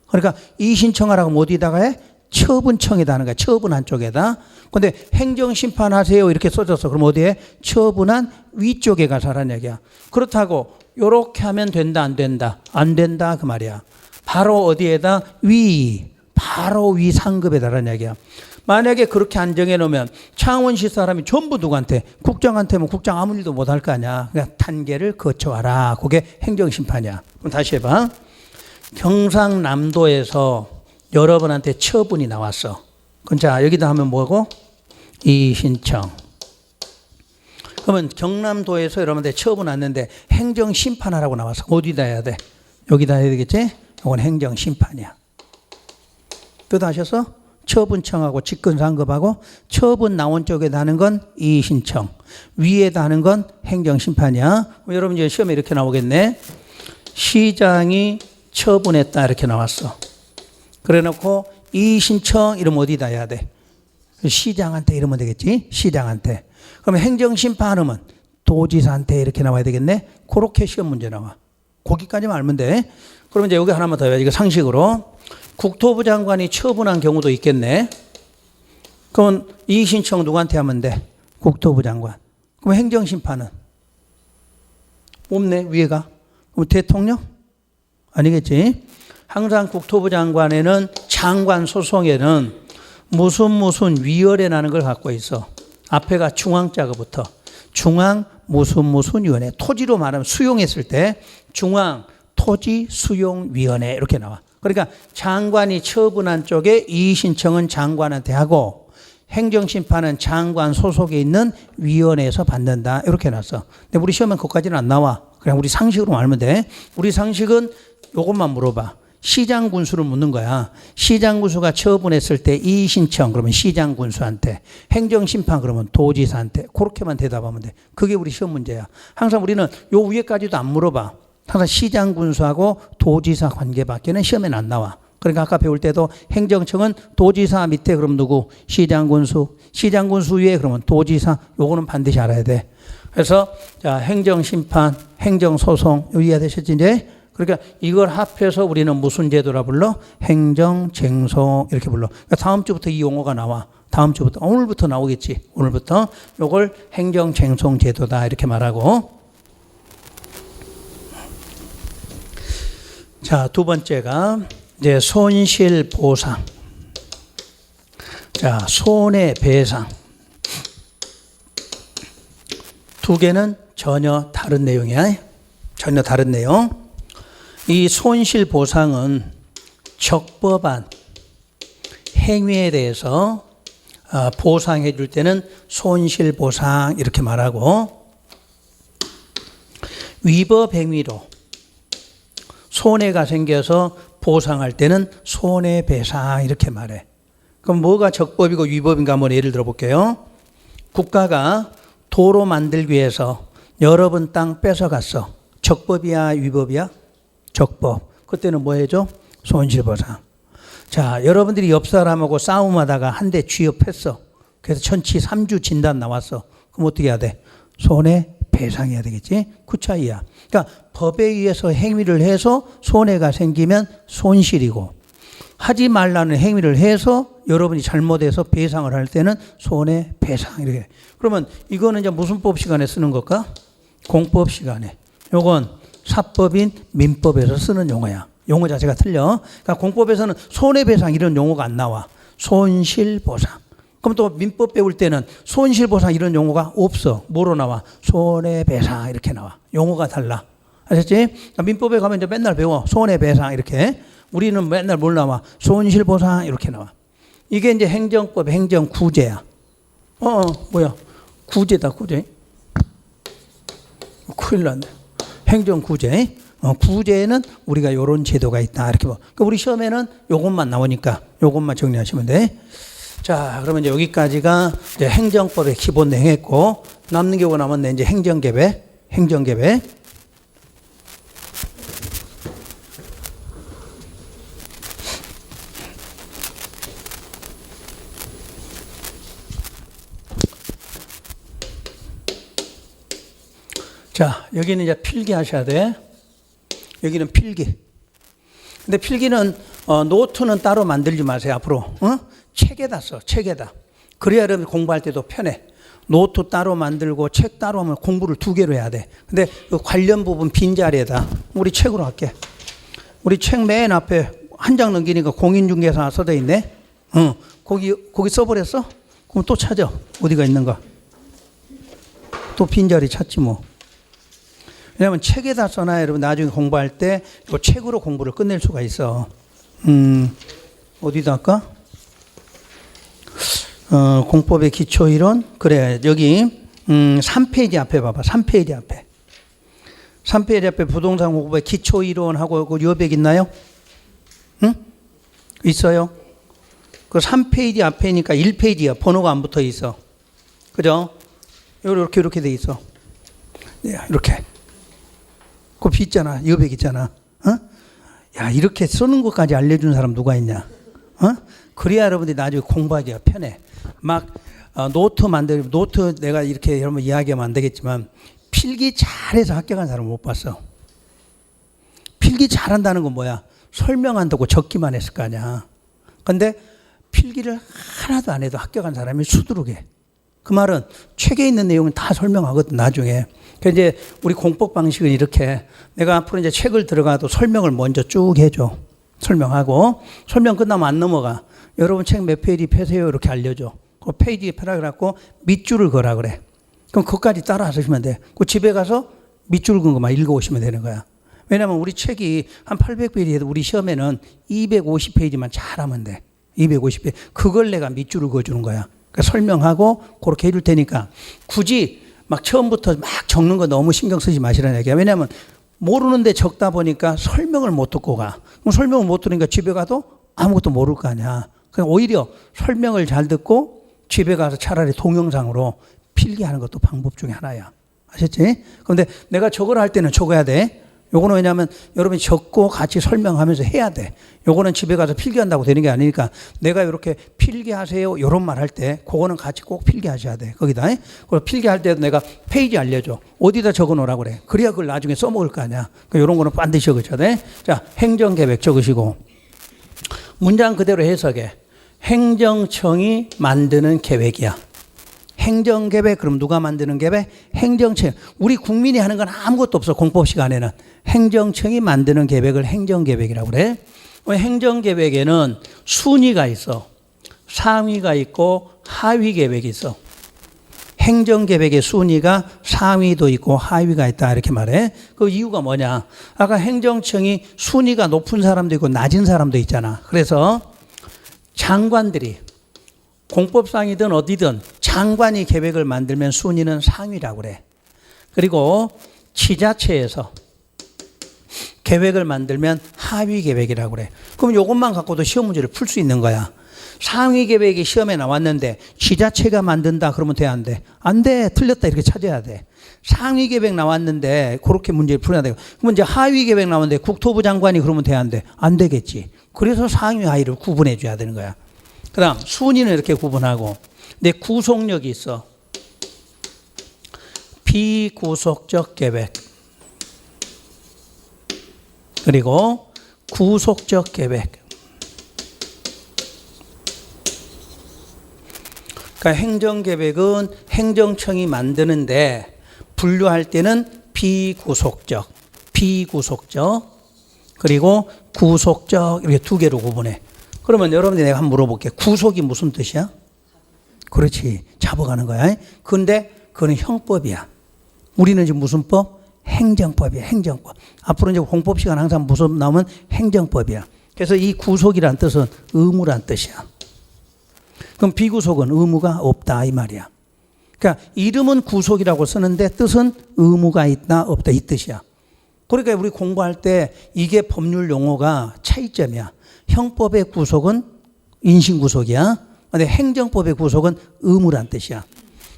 A: 그러니까 이의신청하라고 하면 어디다가 해? 처분청에다 하는 거야. 처분한 쪽에다. 근데 행정심판 하세요 이렇게 써졌어. 그럼 어디에? 처분한 위쪽에 가서 하라는 얘기야. 그렇다고 요렇게 하면 된다 안 된다? 안 된다 그 말이야. 바로 어디에다? 바로 위 상급에다 하라는 얘기야. 만약에 그렇게 안 정해놓으면 창원시 사람이 전부 누구한테? 국장한테면 국장 아무 일도 못할 거 아니야. 그러니까 단계를 거쳐와라. 그게 행정심판이야. 그럼 다시 해봐. 경상남도에서 여러분한테 처분이 나왔어. 그럼 자, 여기다 하면 뭐고? 이의신청. 그러면 경남도에서 여러분한테 처분 왔는데 행정심판하라고 나왔어. 어디다 해야 돼? 여기다 해야 되겠지? 이건 행정심판이야. 뜻하셨어? 처분청하고 직권상급하고 처분 나온 쪽에다 하는 건 이의신청, 위에다 하는 건 행정심판이야. 여러분 이제 시험에 이렇게 나오겠네. 시장이 처분했다 이렇게 나왔어. 그래 놓고 이의신청 이러면 어디다 해야 돼? 시장한테 이러면 되겠지? 시장한테. 그러면 행정심판 하면 도지사한테 이렇게 나와야 되겠네? 그렇게 시험 문제 나와. 거기까지만 알면 돼. 그러면 이제 여기 하나만 더 해야지. 이거 상식으로. 국토부 장관이 처분한 경우도 있겠네. 그러면 이의신청 누구한테 하면 돼? 국토부 장관. 그럼 행정심판은? 없네, 위에가. 그럼 대통령? 아니겠지? 항상 국토부 장관에는 장관 소송에는 무슨 위원회라는 걸 갖고 있어. 앞에가 중앙자가 붙어. 중앙 무슨 위원회. 토지로 말하면 수용했을 때 중앙 토지 수용위원회 이렇게 나와. 그러니까 장관이 처분한 쪽에 이의신청은 장관한테 하고 행정심판은 장관 소속에 있는 위원회에서 받는다. 이렇게 놨어. 근데 우리 시험엔 그것까지는 안 나와. 그냥 우리 상식으로 알면 돼. 우리 상식은 요것만 물어봐. 시장군수를 묻는 거야. 시장군수가 처분했을 때 이의신청 그러면 시장군수한테, 행정심판 그러면 도지사한테. 그렇게만 대답하면 돼. 그게 우리 시험 문제야. 항상 우리는 요 위에까지도 안 물어봐. 항상 시장군수하고 도지사 관계밖에는 시험에는 안 나와. 그러니까 아까 배울 때도 행정청은 도지사 밑에 그럼 누구? 시장군수. 시장군수 위에 그러면 도지사. 요거는 반드시 알아야 돼. 그래서 자, 행정심판, 행정소송 이해되셨지 이제? 그러니까 이걸 합해서 우리는 무슨 제도라 불러? 행정쟁송 이렇게 불러. 그러니까 다음 주부터 이 용어가 나와. 다음 주부터. 오늘부터 나오겠지. 오늘부터 요걸 행정쟁송 제도다 이렇게 말하고. 자, 두 번째가 이제 손실보상. 자, 손해배상. 두 개는 전혀 다른 내용이야. 전혀 다른 내용. 이 손실보상은 적법한 행위에 대해서 보상해 줄 때는 손실보상 이렇게 말하고, 위법 행위로 손해가 생겨서 보상할 때는 손해배상 이렇게 말해. 그럼 뭐가 적법이고 위법인가 한번 예를 들어 볼게요. 국가가 도로 만들기 위해서 여러분 땅 뺏어갔어. 적법이야 위법이야? 적법. 그때는 뭐 해줘? 손실보상. 자, 여러분들이 옆 사람하고 싸움하다가 한 대 쥐업했어. 그래서 천치 3주 진단 나왔어. 그럼 어떻게 해야 돼? 손해배상해야 되겠지? 그 차이야. 그러니까 법에 의해서 행위를 해서 손해가 생기면 손실이고, 하지 말라는 행위를 해서 여러분이 잘못해서 배상을 할 때는 손해배상 이렇게. 그러면 이거는 이제 무슨 법 시간에 쓰는 걸까? 공법 시간에. 요건 사법인 민법에서 쓰는 용어야. 용어 자체가 틀려. 그러니까 공법에서는 손해배상 이런 용어가 안 나와. 손실보상. 그럼 또 민법 배울 때는 손실보상 이런 용어가 없어. 뭐로 나와? 손해배상 이렇게 나와. 용어가 달라. 아셨지? 그러니까 민법에 가면 이제 맨날 배워. 손해배상 이렇게. 우리는 맨날 뭘 나와? 손실보상 이렇게 나와. 이게 이제 행정법 행정구제야. 뭐야? 구제다 구제. 큰일 났네. 행정구제. 구제에는 우리가 이런 제도가 있다. 이렇게 뭐. 그러니까 우리 시험에는 요것만 나오니까 요것만 정리하시면 돼. 자, 그러면 이제 여기까지가 이제 행정법의 기본 내용했고, 남는 게 뭐 남았네. 이제 행정계획. 행정계획. 자, 여기는 이제 필기 하셔야 돼. 여기는 필기. 근데 필기는 노트는 따로 만들지 마세요. 앞으로 책에다 써. 책에다. 그래야 여러분 공부할 때도 편해. 노트 따로 만들고 책 따로 하면 공부를 두 개로 해야 돼. 근데 그 관련 부분 빈자리에다 우리 책으로 할게. 우리 책 맨 앞에 한 장 넘기니까 공인중개사 써져 있네. 거기 써버렸어? 그럼 또 찾아. 어디가 있는가? 또 빈자리 찾지 뭐. 왜냐하면 책에다 써놔야 여러분 나중에 공부할 때 이 책으로 공부를 끝낼 수가 있어. 어디다 할까? 공법의 기초이론. 그래, 여기 3페이지 앞에 봐봐. 3페이지 앞에. 3페이지 앞에 부동산 공법의 기초이론하고 그 요백 있나요? 응? 있어요? 그 3페이지 앞에니까 1페이지야. 번호가 안 붙어 있어. 그죠? 이렇게 돼 있어. 이렇게. 그 있잖아. 여백 있잖아. 야, 이렇게 쓰는 것까지 알려준 사람 누가 있냐? 그래야 여러분들이 나중에 공부하기가 편해. 막 노트 내가 이렇게 여러분 이야기하면 안 되겠지만 필기 잘해서 합격한 사람 못 봤어. 필기 잘한다는 건 뭐야? 설명한다고 적기만 했을 거 아니야. 근데 필기를 하나도 안 해도 합격한 사람이 수두룩해. 그 말은 책에 있는 내용은 다 설명하거든 나중에. 그래서 이제 우리 공법 방식은 이렇게 내가 앞으로 이제 책을 들어가도 설명을 먼저 쭉 해줘. 설명하고 설명 끝나면 안 넘어가. 여러분 책 몇 페이지 펴세요 이렇게 알려줘. 그 페이지에 펴라 그래갖고 밑줄을 그라 그래. 그럼 그것까지 따라 하시면 돼. 그 집에 가서 밑줄 긋은 것만 읽어오시면 되는 거야. 왜냐면 우리 책이 한 800페이지에도 우리 시험에는 250페이지만 잘하면 돼. 250페이지. 그걸 내가 밑줄을 그어주는 거야. 그러니까 설명하고 그렇게 해줄 테니까 굳이 막 처음부터 막 적는 거 너무 신경 쓰지 마시라는 얘기야. 왜냐면 모르는데 적다 보니까 설명을 못 듣고 가. 그럼 설명을 못 들으니까 집에 가도 아무것도 모를 거 아니야. 그냥 오히려 설명을 잘 듣고 집에 가서 차라리 동영상으로 필기하는 것도 방법 중에 하나야. 아셨지? 그런데 내가 저걸 할 때는 적어야 돼. 요거는 왜냐하면 여러분이 적고 같이 설명하면서 해야 돼. 요거는 집에 가서 필기한다고 되는 게 아니니까 내가 이렇게 필기하세요 요런 말 할 때 그거는 같이 꼭 필기하셔야 돼. 거기다. 그리고 필기할 때도 내가 페이지 알려줘. 어디다 적어 놓으라고 그래. 그래야 그걸 나중에 써먹을 거 아니야. 그러니까 요런 거는 반드시 적으셔야 돼. 자, 행정계획 적으시고 문장 그대로 해석해. 행정청이 만드는 계획이야. 행정계획, 그럼 누가 만드는 계획? 행정청. 우리 국민이 하는 건 아무것도 없어. 공법 시간에는. 행정청이 만드는 계획을 행정계획이라고 그래. 행정계획에는 순위가 있어. 상위가 있고 하위 계획이 있어. 행정계획의 순위가 상위도 있고 하위가 있다 이렇게 말해. 그 이유가 뭐냐? 아까 행정청이 순위가 높은 사람도 있고 낮은 사람도 있잖아. 그래서 장관들이 공법상이든 어디든 장관이 계획을 만들면 순위는 상위라고 그래. 그리고 지자체에서 계획을 만들면 하위 계획이라고 그래. 그럼 이것만 갖고도 시험 문제를 풀 수 있는 거야. 상위 계획이 시험에 나왔는데 지자체가 만든다 그러면 돼, 안 돼? 안 돼. 틀렸다 이렇게 찾아야 돼. 상위 계획 나왔는데 그렇게 문제를 풀어야 돼요. 그러면 이제 하위 계획 나왔는데 국토부 장관이 그러면 돼, 안 돼? 안 되겠지. 그래서 상위 하위를 구분해 줘야 되는 거야. 그 다음 순위는 이렇게 구분하고 근데 구속력이 있어. 비구속적 계획 그리고 구속적 계획. 그러니까 행정계획은 행정청이 만드는데 분류할 때는 비구속적 그리고 구속적 이렇게 두 개로 구분해. 그러면 여러분들이 내가 한번 물어볼게. 구속이 무슨 뜻이야? 그렇지. 잡아가는 거야. 근데 그건 형법이야. 우리는 지금 무슨 법? 행정법이야. 행정법. 앞으로 이제 공법 시간 항상 무슨 나오면 행정법이야. 그래서 이 구속이란 뜻은 의무란 뜻이야. 그럼 비구속은 의무가 없다 이 말이야. 그러니까 이름은 구속이라고 쓰는데 뜻은 의무가 있다 없다 이 뜻이야. 그러니까 우리 공부할 때 이게 법률 용어가 차이점이야. 형법의 구속은 인신구속이야. 근데 행정법의 구속은 의무란 뜻이야.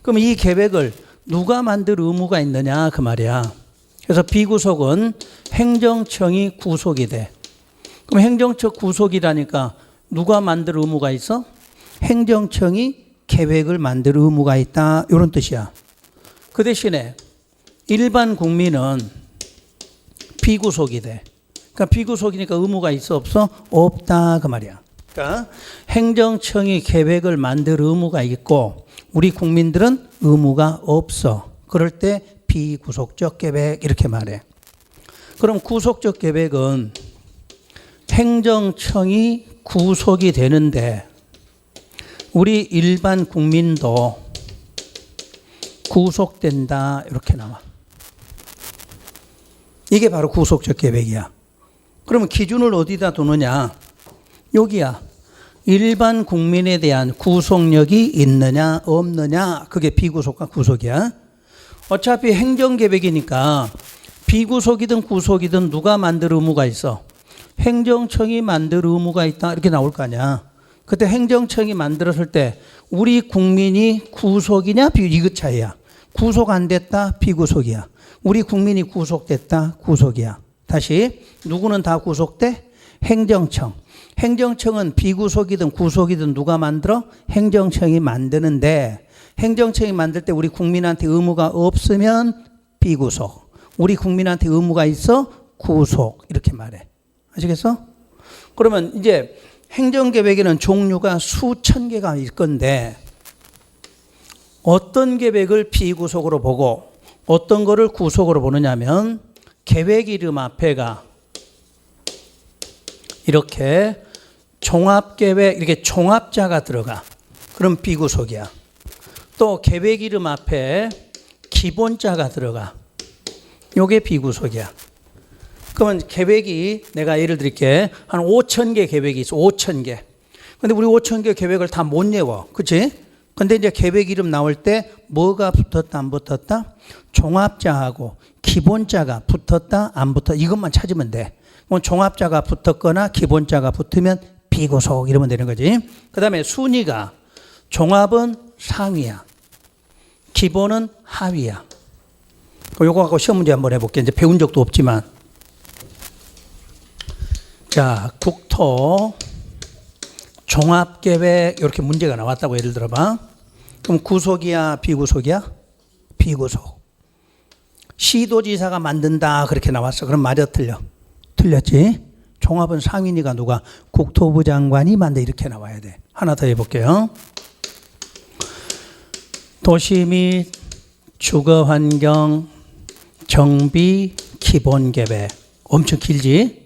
A: 그럼 이 계획을 누가 만들 의무가 있느냐 그 말이야. 그래서 비구속은 행정청이 구속이 돼. 그럼 행정청 구속이라니까 누가 만들 의무가 있어? 행정청이 계획을 만들 의무가 있다 이런 뜻이야. 그 대신에 일반 국민은 비구속이 돼. 그러니까 비구속이니까 의무가 있어 없어? 없다 그 말이야. 그러니까 행정청이 계획을 만들 의무가 있고 우리 국민들은 의무가 없어. 그럴 때 비구속적 계획 이렇게 말해. 그럼 구속적 계획은 행정청이 구속이 되는데 우리 일반 국민도 구속된다 이렇게 나와. 이게 바로 구속적 계획이야. 그러면 기준을 어디다 두느냐? 여기야. 일반 국민에 대한 구속력이 있느냐 없느냐 그게 비구속과 구속이야. 어차피 행정계획이니까 비구속이든 구속이든 누가 만들 의무가 있어? 행정청이 만들 의무가 있다 이렇게 나올 거 아니야. 그때 행정청이 만들었을 때 우리 국민이 구속이냐 이것 차이야. 구속 안 됐다 비구속이야. 우리 국민이 구속됐다 구속이야. 다시 누구는 다 구속돼? 행정청. 행정청은 비구속이든 구속이든 누가 만들어? 행정청이 만드는데 행정청이 만들 때 우리 국민한테 의무가 없으면 비구속. 우리 국민한테 의무가 있어? 구속. 이렇게 말해. 아시겠어? 그러면 이제 행정계획에는 종류가 수천 개가 있을 건데 어떤 계획을 비구속으로 보고 어떤 거를 구속으로 보느냐면 계획 이름 앞에가 이렇게 종합계획 이렇게 종합자가 들어가. 그럼 비구속이야. 또 계획 이름 앞에 기본자가 들어가. 요게 비구속이야. 그러면 계획이 내가 예를 들게 한 5,000개 계획이 있어. 5,000개. 근데 우리 5,000개 계획을 다 못 외워. 그치? 근데 이제 계획 이름 나올 때 뭐가 붙었다 안 붙었다? 종합자하고 기본자가 붙었다 안 붙었다 이것만 찾으면 돼. 그럼 종합자가 붙었거나 기본자가 붙으면 비구속 이러면 되는 거지. 그 다음에 순위가 종합은 상위야. 기본은 하위야. 요거 갖고 시험 문제 한번 해볼게. 이제 배운 적도 없지만. 자, 국토 종합계획 이렇게 문제가 나왔다고 예를 들어봐. 그럼 구속이야 비구속이야? 비구속. 시도지사가 만든다 그렇게 나왔어. 그럼 맞아 틀려? 틀렸지. 종합은 상위니까 누가? 국토부 장관이 만든다 이렇게 나와야 돼. 하나 더 해볼게요. 도시 및 주거환경 정비 기본계획. 엄청 길지?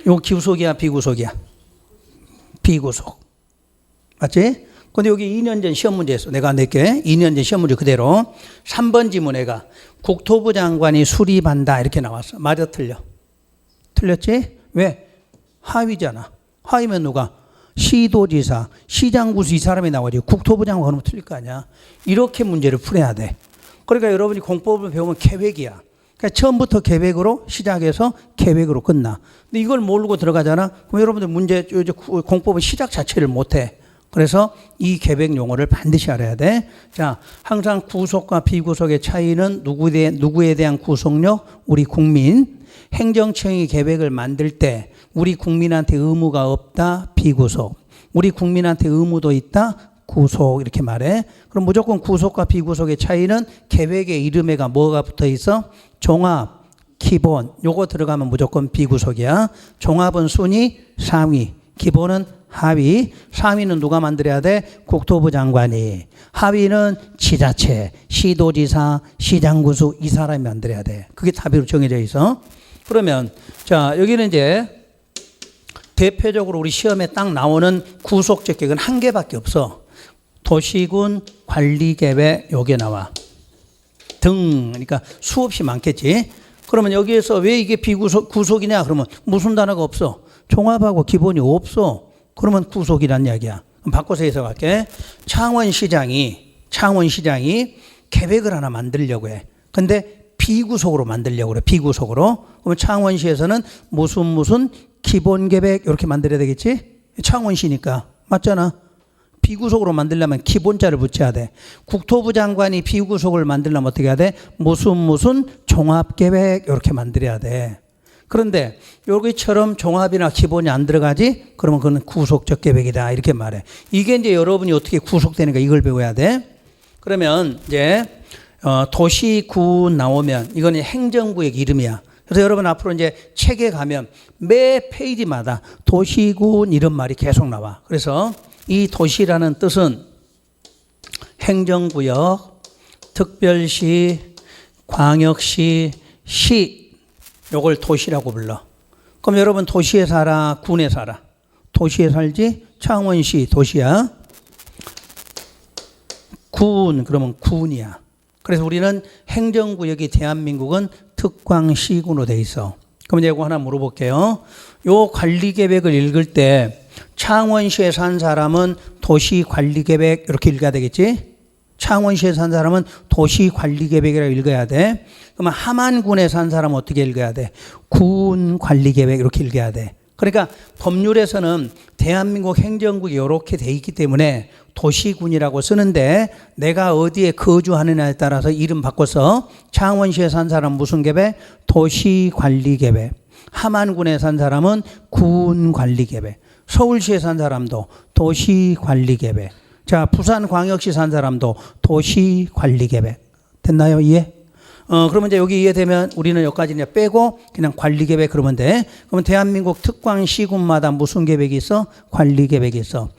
A: 이거 구속이야 비구속이야? 비구속. 맞지? 근데 여기 2년 전 시험 문제였어. 내가 낼게. 2년 전 시험 문제 그대로. 3번 지문에가 국토부 장관이 수립한다 이렇게 나왔어. 맞아 틀려? 틀렸지? 왜? 하위잖아. 하위면 누가? 시도지사, 시장구수 이 사람이 나와야지. 국토부 장관 그러면 틀릴 거 아니야. 이렇게 문제를 풀어야 돼. 그러니까 여러분이 공법을 배우면 계획이야. 그러니까 처음부터 계획으로 시작해서 계획으로 끝나. 근데 이걸 모르고 들어가잖아. 그럼 여러분들 문제 공법의 시작 자체를 못해. 그래서 이 계획 용어를 반드시 알아야 돼. 자, 항상 구속과 비구속의 차이는 누구에 대한 구속력? 우리 국민. 행정청이 계획을 만들 때 우리 국민한테 의무가 없다. 비구속. 우리 국민한테 의무도 있다. 구속 이렇게 말해. 그럼 무조건 구속과 비구속의 차이는 계획의 이름에가 뭐가 붙어 있어? 종합, 기본. 요거 들어가면 무조건 비구속이야. 종합은 순위, 상위. 기본은 하위. 상위는 누가 만들어야 돼? 국토부 장관이. 하위는 지자체, 시도지사, 시장구수 이 사람이 만들어야 돼. 그게 답으로 정해져 있어. 그러면 자 여기는 이제 대표적으로 우리 시험에 딱 나오는 구속적 계획은 한 개밖에 없어. 도시군 관리계획 요게 나와. 등. 그러니까 수없이 많겠지. 그러면 여기에서 왜 이게 구속이냐? 그러면 무슨 단어가 없어. 종합하고 기본이 없어. 그러면 구속이란 이야기야. 그럼 바꿔서 해석할게. 창원시장이 계획을 하나 만들려고 해. 근데 비구속으로 만들려고 그래. 비구속으로. 그러면 창원시에서는 무슨 기본계획 이렇게 만들어야 되겠지? 창원시니까. 맞잖아. 비구속으로 만들려면 기본자를 붙여야 돼. 국토부 장관이 비구속을 만들려면 어떻게 해야 돼? 무슨 종합계획 이렇게 만들어야 돼. 그런데 여기처럼 종합이나 기본이 안 들어가지? 그러면 그건 구속적 계획이다 이렇게 말해. 이게 이제 여러분이 어떻게 구속되는가 이걸 배워야 돼. 그러면 이제 도시군 나오면 이건 행정구역 이름이야. 그래서 여러분 앞으로 이제 책에 가면 매 페이지마다 도시군 이런 말이 계속 나와. 그래서 이 도시라는 뜻은 행정구역, 특별시, 광역시, 시 요걸 도시라고 불러. 그럼 여러분 도시에 살아? 군에 살아? 도시에 살지? 창원시 도시야. 군 그러면 군이야. 그래서 우리는 행정구역이 대한민국은 특광시군으로 돼 있어. 그럼 이제 이거 하나 물어볼게요. 요 관리계획을 읽을 때 창원시에 산 사람은 도시관리계획 이렇게 읽어야 되겠지? 창원시에 산 사람은 도시관리계획이라고 읽어야 돼. 그러면 함안군에 산 사람은 어떻게 읽어야 돼? 군관리계획 이렇게 읽어야 돼. 그러니까 법률에서는 대한민국 행정국이 이렇게 돼 있기 때문에 도시군이라고 쓰는데 내가 어디에 거주하느냐에 따라서 이름 바꿔서 창원시에 산 사람 무슨 계획? 도시관리계획. 함안군에 산 사람은 군관리계획. 서울시에 산 사람도 도시관리계획. 자, 부산광역시 산 사람도 도시관리계획. 됐나요? 이해? 그러면 이제 여기 이해되면 우리는 여기까지 이제 빼고 그냥 관리계획 그러면 돼. 그러면 대한민국 특광시군마다 무슨 계획이 있어? 관리계획이 있어.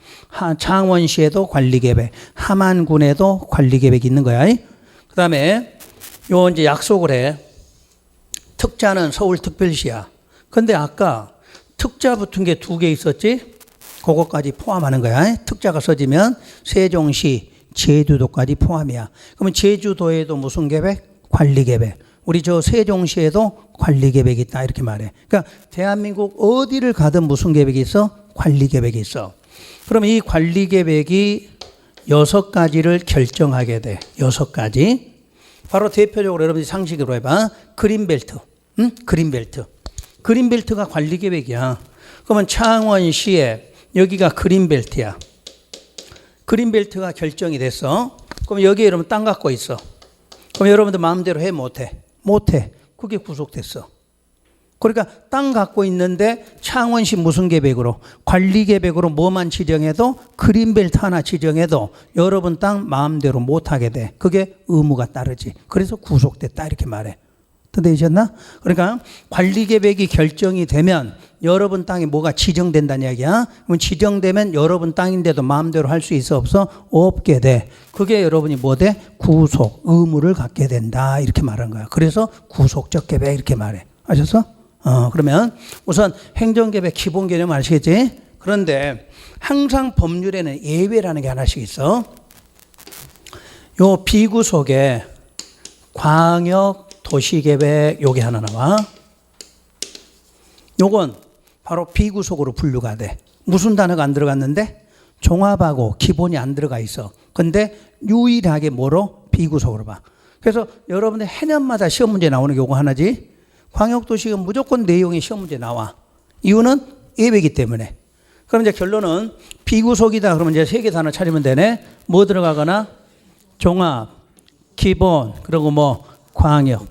A: 창원시에도 관리계획, 함안군에도 관리계획이 있는 거야. 그 다음에 요 이제 약속을 해. 특자는 서울특별시야. 근데 아까 특자 붙은 게 2개 있었지? 그거까지 포함하는 거야. 특자가 써지면 세종시, 제주도까지 포함이야. 그러면 제주도에도 무슨 계획? 관리계획. 우리 저 세종시에도 관리계획이 있다 이렇게 말해. 그러니까 대한민국 어디를 가든 무슨 계획이 있어? 관리계획이 있어. 그러면 이 관리계획이 6가지를 결정하게 돼. 6가지. 바로 대표적으로 여러분이 상식으로 해봐. 그린벨트. 응? 그린벨트. 그린벨트가 관리계획이야. 그러면 창원시에 여기가 그린벨트야. 그린벨트가 결정이 됐어. 그럼 여기에 여러분 땅 갖고 있어. 그럼 여러분들 마음대로 해? 못해? 못해. 그게 구속됐어. 그러니까 땅 갖고 있는데 창원시 무슨 계획으로? 관리계획으로 뭐만 지정해도 그린벨트 하나 지정해도 여러분 땅 마음대로 못하게 돼. 그게 의무가 따르지. 그래서 구속됐다 이렇게 말해. 되셨나? 그러니까 관리계획이 결정이 되면 여러분 땅에 뭐가 지정된다는 이야기야. 그럼 지정되면 여러분 땅인데도 마음대로 할 수 있어 없어? 없게 돼. 그게 여러분이 뭐 돼? 구속, 의무를 갖게 된다 이렇게 말한 거야. 그래서 구속적 계획 이렇게 말해. 아셨어? 그러면 우선 행정계획 기본 개념 아시겠지? 그런데 항상 법률에는 예외라는 게 하나씩 있어. 요 비구속에 광역 도시계획 요게 하나 나와. 요건 바로 비구속으로 분류가 돼. 무슨 단어가 안 들어갔는데? 종합하고 기본이 안 들어가 있어. 근데 유일하게 뭐로? 비구속으로 봐. 그래서 여러분들 해년마다 시험 문제 나오는 게 요거 하나지. 광역도시가 무조건 내용이 시험 문제 나와. 이유는 예외이기 때문에. 그럼 이제 결론은 비구속이다. 그러면 이제 3개 단어 찾으면 되네. 뭐 들어가거나? 종합, 기본, 그리고 뭐 광역.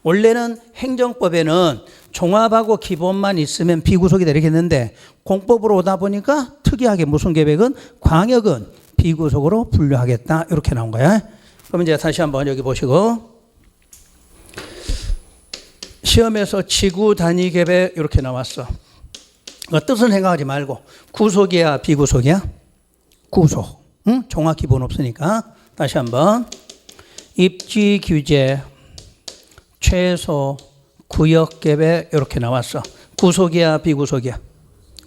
A: 원래는 행정법에는 종합하고 기본만 있으면 비구속이다 이렇게 했는데 공법으로 오다 보니까 특이하게 무슨 계획은 광역은 비구속으로 분류하겠다 이렇게 나온 거야. 그럼 이제 다시 한번 여기 보시고 시험에서 지구 단위 계획 이렇게 나왔어. 뜻은 생각하지 말고 구속이야 비구속이야? 구속. 응? 종합 기본 없으니까 다시 한번 입지 규제 최소 구역계획 이렇게 나왔어. 구속이야 비구속이야?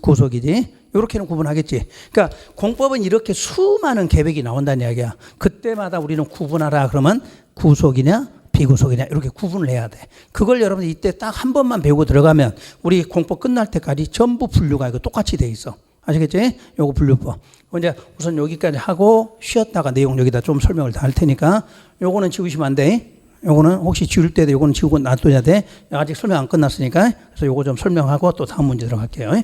A: 구속이지. 이렇게는 구분하겠지. 그러니까 공법은 이렇게 수많은 계획이 나온다는 이야기야. 그때마다 우리는 구분하라 그러면 구속이냐 비구속이냐 이렇게 구분을 해야 돼. 그걸 여러분 이때 딱 한 번만 배우고 들어가면 우리 공법 끝날 때까지 전부 분류가 이거 똑같이 돼 있어. 아시겠지? 요거 분류법. 이제 우선 여기까지 하고 쉬었다가 내용 여기다 좀 설명을 다 할 테니까 요거는 지우시면 안 돼. 요거는 혹시 지울 때도 요거는 지우고 놔둬야 돼. 아직 설명 안 끝났으니까. 그래서 요거 좀 설명하고 또 다음 문제 들어갈게요.